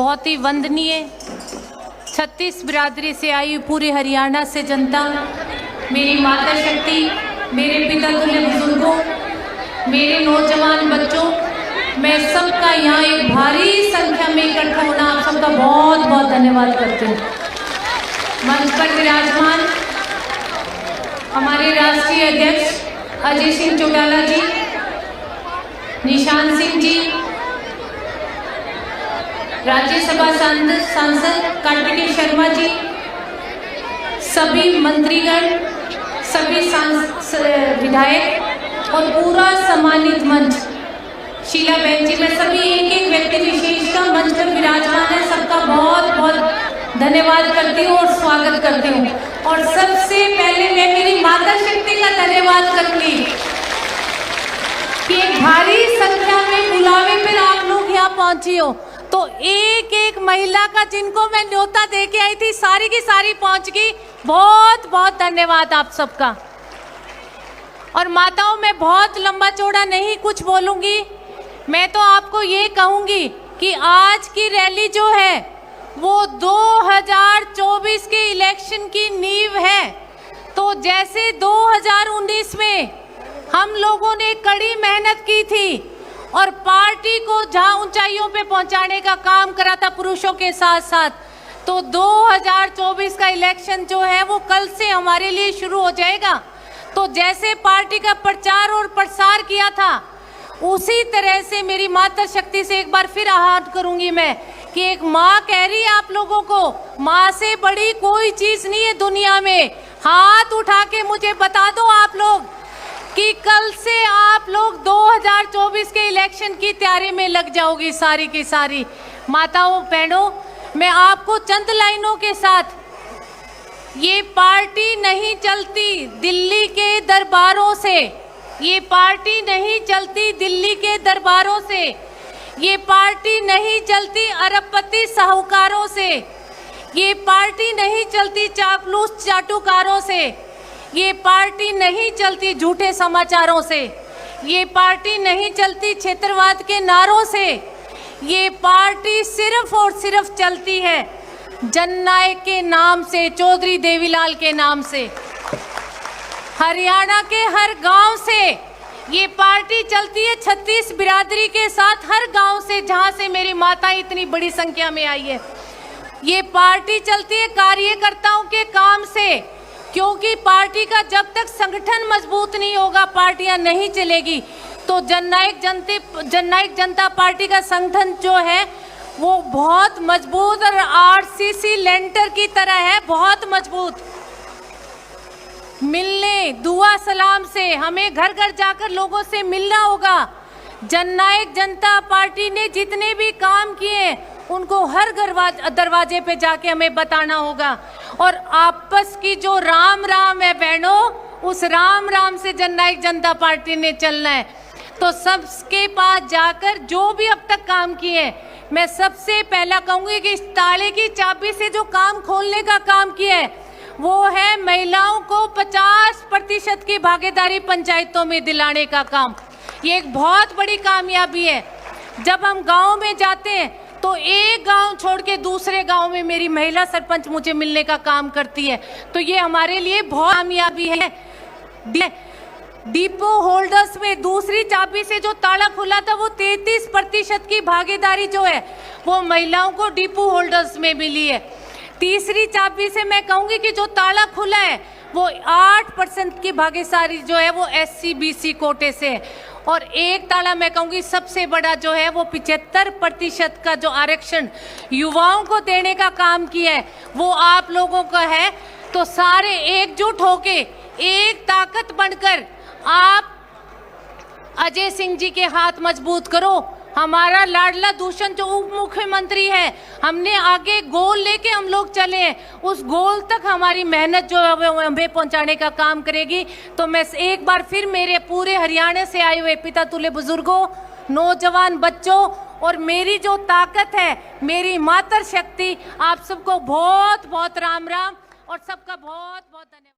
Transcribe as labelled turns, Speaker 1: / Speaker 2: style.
Speaker 1: बहुत ही वंदनीय 36 बिरादरी से आई पूरे हरियाणा से जनता, मेरी माता शक्ति, मेरे पिता तुल्य बुजुर्गों, मेरे नौजवान बच्चों, मैं सबका यहाँ एक भारी संख्या में इकट्ठा होना आप सबका बहुत बहुत धन्यवाद करती हूँ। मंच पर विराजमान हमारे राष्ट्रीय अध्यक्ष अजय सिंह चौटाला जी, निशान सिंह जी, राज्यसभा सांसद कार्तिकेय शर्मा जी, सभी मंत्रीगण, सभी विधायक और पूरा सम्मानित मंच, शीला बहन जी, मैं सभी एक एक व्यक्ति विशेष का मंच पर विराजमान है, सबका बहुत बहुत धन्यवाद करती हूँ और स्वागत करती हूँ। और सबसे पहले मैं मेरी माता शक्ति का धन्यवाद करूंगी कि एक भारी संख्या में बुलावे पर आप लोग यहाँ पहुंची हो। तो एक एक महिला का जिनको मैं न्योता दे के आई थी, सारी की सारी पहुंच गई। बहुत बहुत धन्यवाद आप सबका। और माताओं, मैं बहुत लंबा चौड़ा नहीं कुछ बोलूंगी, मैं तो आपको ये कहूंगी कि आज की रैली जो है वो 2024 के इलेक्शन की नींव है। तो जैसे 2019 में हम लोगों ने कड़ी मेहनत की थी और पार्टी को जहां ऊंचाइयों पे पहुंचाने का काम करा था पुरुषों के साथ साथ, तो 2024 का इलेक्शन जो है वो कल से हमारे लिए शुरू हो जाएगा। तो जैसे पार्टी का प्रचार और प्रसार किया था, उसी तरह से मेरी माता शक्ति से एक बार फिर आहवान करूंगी मैं कि एक माँ कह रही है आप लोगों को, माँ से बड़ी कोई चीज नहीं है दुनिया में। हाथ उठा के मुझे बता दो आप लोग कि कल से आप लोग 2024 के इलेक्शन की तैयारी में लग जाओगी सारी की सारी। माताओं बहनों, मैं आपको चंद लाइनों के साथ, ये पार्टी नहीं चलती दिल्ली के दरबारों से, ये पार्टी नहीं चलती दिल्ली के दरबारों से, ये पार्टी नहीं चलती अरबपति साहूकारों से, ये पार्टी नहीं चलती चापलूस चाटुकारों से, ये पार्टी नहीं चलती झूठे समाचारों से, ये पार्टी नहीं चलती क्षेत्रवाद के नारों से, ये पार्टी सिर्फ और सिर्फ चलती है जननायक के नाम से, चौधरी देवीलाल के नाम से। हरियाणा के हर गांव से ये पार्टी चलती है, 36 बिरादरी के साथ हर गांव से जहां से मेरी माता इतनी बड़ी संख्या में आई है। ये पार्टी चलती है कार्यकर्ताओं के काम से, क्योंकि पार्टी का जब तक संगठन मजबूत नहीं होगा पार्टियां नहीं चलेगी। तो जननायक जनता पार्टी का संगठन जो है वो बहुत मजबूत और आरसीसी लेंटर की तरह है, बहुत मजबूत। मिलने दुआ सलाम से हमें घर घर जाकर लोगों से मिलना होगा। जननायक जनता पार्टी ने जितने भी काम किए उनको हर दरवाजे पे जाके हमें बताना होगा। और आपस की जो राम राम है बहनों, उस राम राम से जननायक जनता पार्टी ने चलना है। तो सबके पास जाकर जो भी अब तक काम किए, मैं सबसे पहला कहूँगी कि इस ताले की चाबी से जो काम खोलने का काम किया है वो है महिलाओं को 50% की भागीदारी पंचायतों में दिलाने का काम। ये एक बहुत बड़ी कामयाबी है। जब हम गांव में जाते हैं तो एक गांव छोड़ के दूसरे गांव में मेरी महिला सरपंच मुझे मिलने का काम करती है। तो ये हमारे लिए बहुत कामयाबी है। डिपो होल्डर्स में दूसरी चाबी से जो ताला खुला था वो 33% की भागीदारी जो है वो महिलाओं को डिपो होल्डर्स में मिली है। तीसरी चाबी से मैं कहूंगी कि जो ताला खुला है वो 8% की भागीदारी जो है वो SC/BC कोटे से है। और एक ताला मैं कहूंगी सबसे बड़ा जो है वो 75% का जो आरक्षण युवाओं को देने का काम किया है वो आप लोगों का है। तो सारे एकजुट होके एक ताकत बनकर आप अजय सिंह जी के हाथ मजबूत करो। हमारा लाडला दूषण जो उप मुख्यमंत्री है, हमने आगे गोल लेके हम लोग चले हैं, उस गोल तक हमारी मेहनत जो है वो हमें पहुंचाने का काम करेगी। तो मैं एक बार फिर मेरे पूरे हरियाणा से आए हुए पिता तुल्य बुजुर्गों, नौजवान बच्चों और मेरी जो ताकत है, मेरी मातृ शक्ति, आप सबको बहुत बहुत राम राम और सबका बहुत बहुत धन्यवाद।